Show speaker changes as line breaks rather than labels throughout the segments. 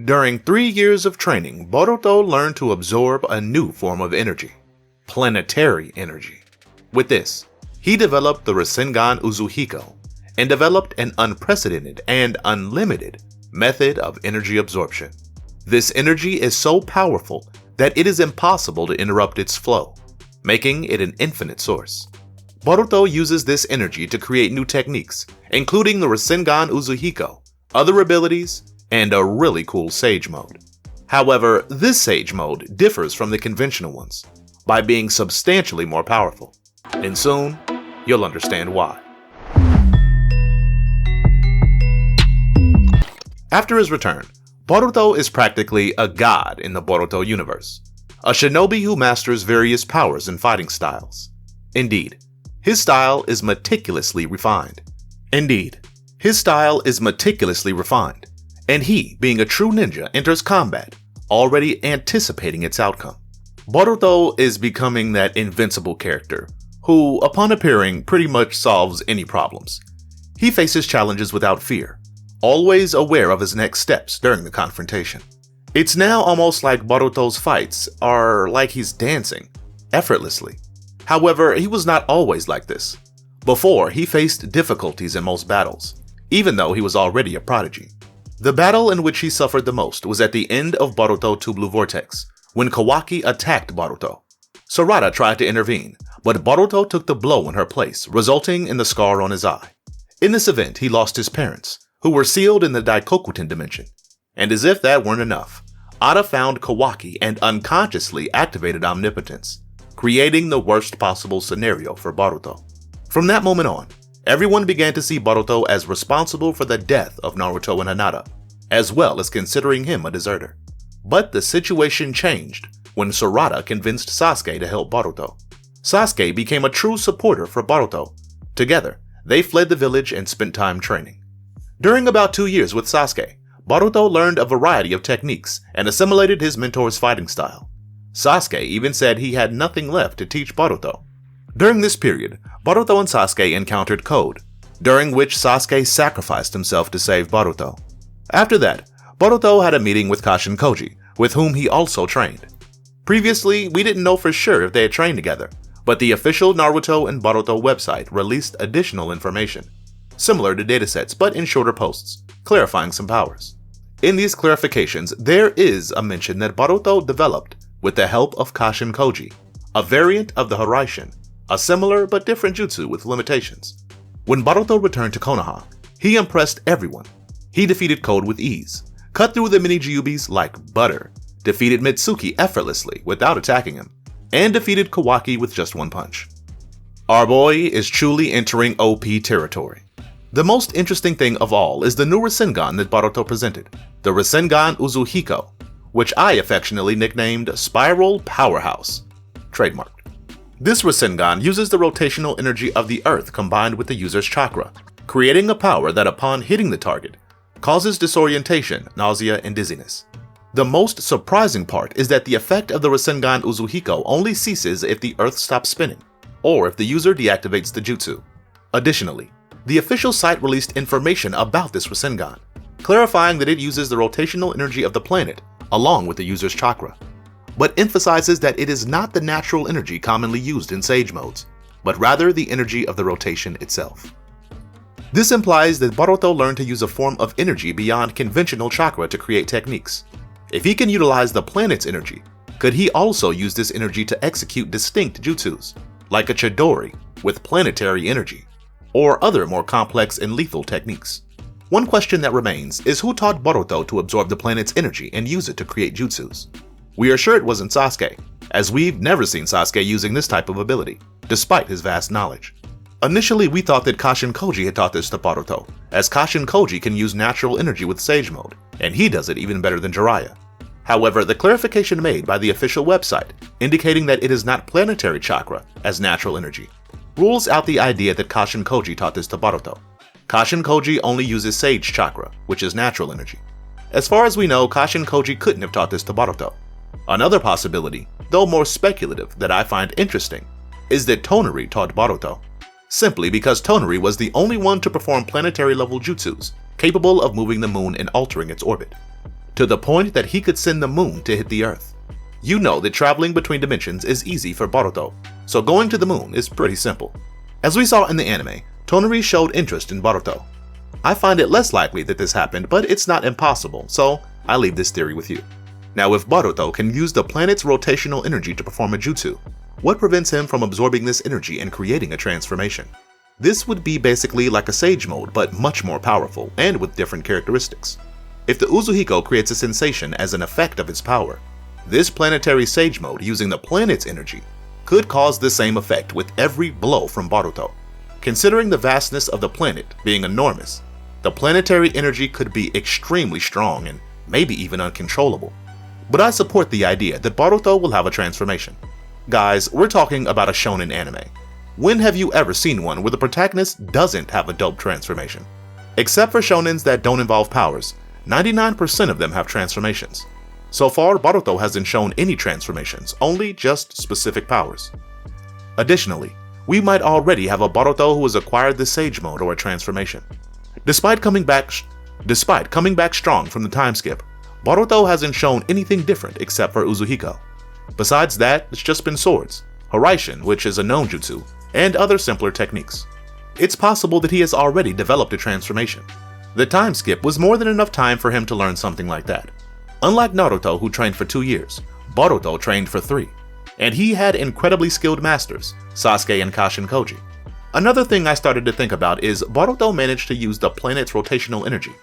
During 3 years of training, Boruto learned to absorb a new form of energy, planetary energy. With this, he developed the Rasengan Uzuhiko and developed an unprecedented and unlimited method of energy absorption. This energy is so powerful that it is impossible to interrupt its flow, making it an infinite source. Boruto uses this energy to create new techniques, including the Rasengan Uzuhiko, other abilities, and a really cool Sage mode. However, this Sage mode differs from the conventional ones by being substantially more powerful, and soon you'll understand why. After his return, Boruto is practically a god in the Boruto universe, a shinobi who masters various powers and fighting styles. Indeed, his style is meticulously refined. And he, being a true ninja, enters combat, already anticipating its outcome. Boruto is becoming that invincible character, who, upon appearing, pretty much solves any problems. He faces challenges without fear, always aware of his next steps during the confrontation. It's now almost like Boruto's fights are like he's dancing, effortlessly. However, he was not always like this. Before, he faced difficulties in most battles, even though he was already a prodigy. The battle in which he suffered the most was at the end of Boruto 2 Blue Vortex, when Kawaki attacked Boruto. Sarada tried to intervene, but Boruto took the blow in her place, resulting in the scar on his eye. In this event, he lost his parents, who were sealed in the Daikokuten dimension. And as if that weren't enough, Ada found Kawaki and unconsciously activated omnipotence, creating the worst possible scenario for Boruto. From that moment on, everyone began to see Boruto as responsible for the death of Naruto and Hinata, as well as considering him a deserter. But the situation changed when Sarada convinced Sasuke to help Boruto. Sasuke became a true supporter for Boruto. Together, they fled the village and spent time training. During about 2 years with Sasuke, Boruto learned a variety of techniques and assimilated his mentor's fighting style. Sasuke even said he had nothing left to teach Boruto. During this period, Boruto and Sasuke encountered Code, during which Sasuke sacrificed himself to save Boruto. After that, Boruto had a meeting with Kashin Koji, with whom he also trained. Previously, we didn't know for sure if they had trained together, but the official Naruto and Boruto website released additional information, similar to datasets but in shorter posts, clarifying some powers. In these clarifications, there is a mention that Boruto developed with the help of Kashin Koji, a variant of the Hiraishin, a similar but different jutsu with limitations. When Boruto returned to Konoha, he impressed everyone. He defeated Code with ease, cut through the mini-Gyubis like butter, defeated Mitsuki effortlessly without attacking him, and defeated Kawaki with just one punch. Our boy is truly entering OP territory. The most interesting thing of all is the new Rasengan that Boruto presented, the Rasengan Uzuhiko, which I affectionately nicknamed Spiral Powerhouse, trademarked. This Rasengan uses the rotational energy of the earth combined with the user's chakra, creating a power that upon hitting the target, causes disorientation, nausea, and dizziness. The most surprising part is that the effect of the Rasengan Uzuhiko only ceases if the earth stops spinning, or if the user deactivates the jutsu. Additionally, the official site released information about this Rasengan, clarifying that it uses the rotational energy of the planet along with the user's chakra, but emphasizes that it is not the natural energy commonly used in Sage modes, but rather the energy of the rotation itself. This implies that Boruto learned to use a form of energy beyond conventional chakra to create techniques. If he can utilize the planet's energy, could he also use this energy to execute distinct jutsus, like a Chidori with planetary energy, or other more complex and lethal techniques? One question that remains is who taught Boruto to absorb the planet's energy and use it to create jutsus? We are sure it wasn't Sasuke, as we've never seen Sasuke using this type of ability, despite his vast knowledge. Initially, we thought that Kashin Koji had taught this to Boruto, as Kashin Koji can use natural energy with Sage mode, and he does it even better than Jiraiya. However, the clarification made by the official website, indicating that it is not planetary chakra as natural energy, rules out the idea that Kashin Koji taught this to Boruto. Kashin Koji only uses Sage chakra, which is natural energy. As far as we know, Kashin Koji couldn't have taught this to Boruto. Another possibility, though more speculative, that I find interesting, is that Tonari taught Boruto, simply because Tonari was the only one to perform planetary level jutsus capable of moving the moon and altering its orbit. to the point that he could send the moon to hit the Earth. You know that traveling between dimensions is easy for Boruto, so going to the moon is pretty simple. As we saw in the anime, Tonari showed interest in Boruto. I find it less likely that this happened, but it's not impossible, so I leave this theory with you. Now, if Boruto can use the planet's rotational energy to perform a jutsu, what prevents him from absorbing this energy and creating a transformation? This would be basically like a Sage mode, but much more powerful, and with different characteristics. If the Uzuhiko creates a sensation as an effect of its power, this planetary Sage mode using the planet's energy could cause the same effect with every blow from Boruto. Considering the vastness of the planet being enormous, the planetary energy could be extremely strong and maybe even uncontrollable. But I support the idea that Boruto will have a transformation. Guys, we're talking about a shonen anime. When have you ever seen one where the protagonist doesn't have a dope transformation? Except for shonens that don't involve powers, 99% of them have transformations. So far, Boruto hasn't shown any transformations, only just specific powers. Additionally, we might already have a Boruto who has acquired the Sage mode or a transformation. Despite coming back strong from the time skip, Boruto hasn't shown anything different except for Uzuhiko. Besides that, it's just been swords, Horaishin, which is a known jutsu, and other simpler techniques. It's possible that he has already developed a transformation. The time skip was more than enough time for him to learn something like that. Unlike Naruto, who trained for 2 years, Boruto trained for 3, and he had incredibly skilled masters, Sasuke and Kashin Koji. Another thing I started to think about is Boruto managed to use the planet's rotational energy.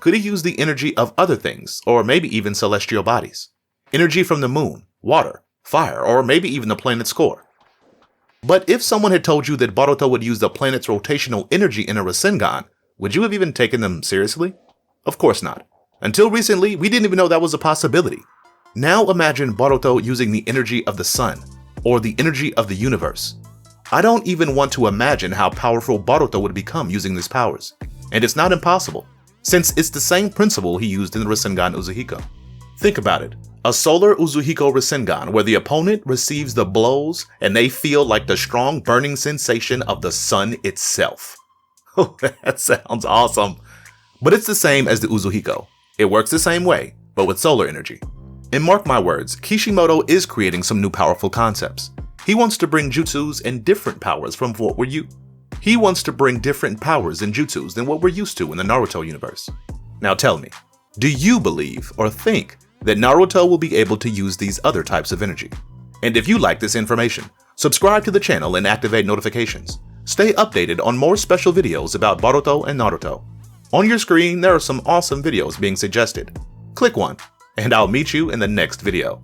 Could he use the energy of other things, or maybe even celestial bodies? Energy from the moon, water, fire, or maybe even the planet's core. But if someone had told you that Boruto would use the planet's rotational energy in a Rasengan, would you have even taken them seriously? Of course not. Until recently, we didn't even know that was a possibility. Now imagine Boruto using the energy of the sun, or the energy of the universe. I don't even want to imagine how powerful Boruto would become using these powers. And it's not impossible, since it's the same principle he used in the Rasengan Uzuhiko. Think about it. A solar Uzuhiko Rasengan where the opponent receives the blows and they feel like the strong burning sensation of the sun itself. Oh, that sounds awesome. But it's the same as the Uzuhiko. It works the same way, but with solar energy. And mark my words, Kishimoto is creating some new powerful concepts. He wants to bring jutsus and different powers from what we're used. He wants to bring different powers and jutsus than what we're used to in the Naruto universe. Now tell me, do you believe or think that Naruto will be able to use these other types of energy? And if you like this information, subscribe to the channel and activate notifications. Stay updated on more special videos about Boruto and Naruto. On your screen, there are some awesome videos being suggested. Click one, and I'll meet you in the next video.